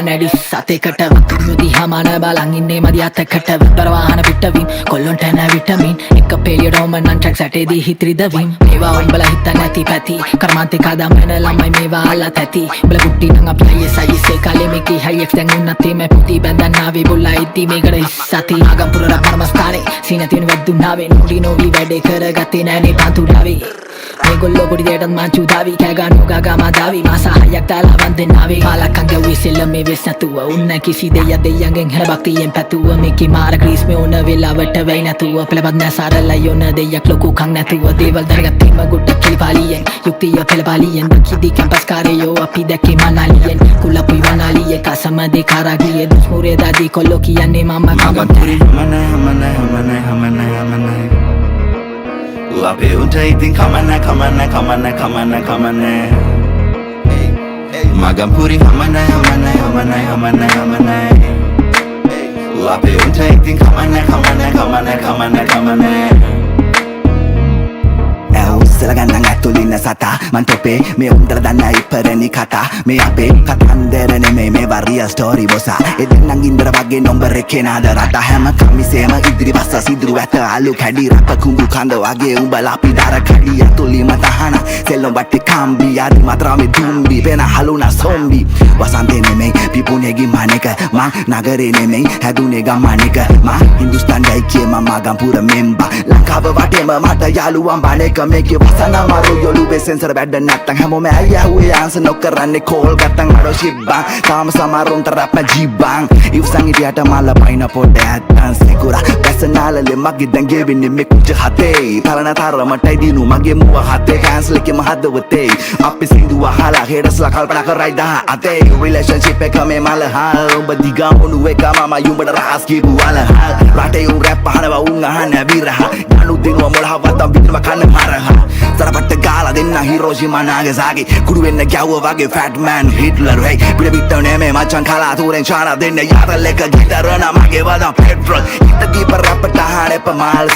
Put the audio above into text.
නැඩි සතේකට වතුරුදි හමන බලන් ඉන්නේ මදි අතකට විතර වාහන පිටවීම කොල්ලොන්ට නැ විටමින් එක පෙලියට ඕමනන් ට්‍රැක් සැටේදී හිතරිදවීම මේවා උඹලා හිතන්න නැති පැති කර්මාන්තේ කාදම් වෙන ළමයි මේවා අල්ලත් ඇති උඹලා කුට්ටි නම් අපි අයියේ සයිසේ කාලේ මේකේ හයියක් දැන් උන්නත් මේ පුටි බැඳන් ආවේ බොල්ලා ඉති මේකට ඉස්සති ආගම්පුර රත්නමස්ථානේ සීන තියෙන වැද්දුනාවේ නොඩි නොවි වැඩේ කරගත්තේ නැනේ පන්තුඩාවේ මේගොල්ලෝ පොඩි දෙයටත් මාංචු දාවි කෑ ගන්නෝ ගාගා මාදාවි මාස හයක් දාලා වන්දනාවේ කාලක්කන් ගැව්වේ සෙල්ලම් මේ වෙස් නැතුව උන්න කිසි දෙයක් දෙයියන්ගෙන් හැර බක්තියෙන් පැතුව මේකේ මාර ක්‍රීස් මේ ඕන වෙලාවට වෙයි නැතුව පෙළපත් නැ සාරලා යොන දෙයක් ලොකු කන් නැතුව දේවල් දරගත්තේම ගොඩක් කිලිපාලියෙන් යුක්තිය පෙළපාලියෙන් කිදි කැම්පස් කාරයෝ අපි දැක්කේ මනාලියෙන් කුලපුයි වනාලියේ කසමදේ කාරාගියේ දුස්මුරේ දාදී කොල්ලෝ කියන්නේ මම කමතරේ Ape unta itin kamana Magampuri hamana Ape unta itin kamana Ussala gandang ඇතුලින් සතා මන් තොපේ මේ උන්දර දන්න ඉපරණි කතා මේ අපේ කතන්දර නෙමෙයි මේවා රියල් ස්ටෝරි බොසා එදෙන්නන් ඉන්දර වගේ නම්බර් එකේ නාද රට හැම කමිසේම ඉදිරි බස්ස සිදුරු ඇත අලු කැඩි රප කුඹු කඳ වගේ උඹලා අපි දර කැඩි ඇතුලින්ම තහන සෙල්ලම් බට්ටි කම්බි යාරි මතරාමේ දුම්බි වෙන හලුනා සොම්බි වසන්තේ නෙමෙයි පිපුනේගේ මණික මං නගරේ නෙමෙයි හැදුනේ ගමණික මං හින්දුස්තාන් ගයිකේ මම ගම්පුර මෙම්බා ලංකාව වටේම මට යාළුවන් බණේක මේකේ වසන මාරු යොළුවේ සෙන්සර් වැඩ නැත්තම් හැමෝම ඇයහුවේ ආන්සර් නොකරන්නේ කෝල් ගත්තන් අර ෂිබ්බා තාම සමරුන්ට රැප් ජීබ්බාන් ඉවසන් ඉතියට මල පයින් පොඩ ඇත්තන් සිකුරා පැසනාලලේ මගේ දැන් ගෙවින්නේ මේ කුජ හතේ තරණ තරමටයි දිනු මගේ මුව හතේ කැන්සල් එකේ මහදවතේ අපි සින්දුව අහලා හෙඩස්ලා කල්පනා කරයි දහ අතේ රිලේෂන්ෂිප් එක මේ මල හාල් ඔබ දිගා උණු එක මම යුඹට රහස් කිව්වල හාල් රටේ උන් රැප් අහනවා උන් අහන විරහ ගනු දිනුව මොළහවත් විදිනව කන්න මරහ සරපට්ට ගාලා දෙන්න හිරෝෂිමා නාගසාකි කුඩු වෙන්න ගැව්ව වගේ ෆැට් මෑන් හිට්ලර් hey පිට පිට නෙමෙයි මචන් කලාතුරෙන් ශාන දෙන්න යාරල් එක ගිටර් නමගේ වදා පෙට්‍රල් හිත දීප රැප්ට අහන එප මාල්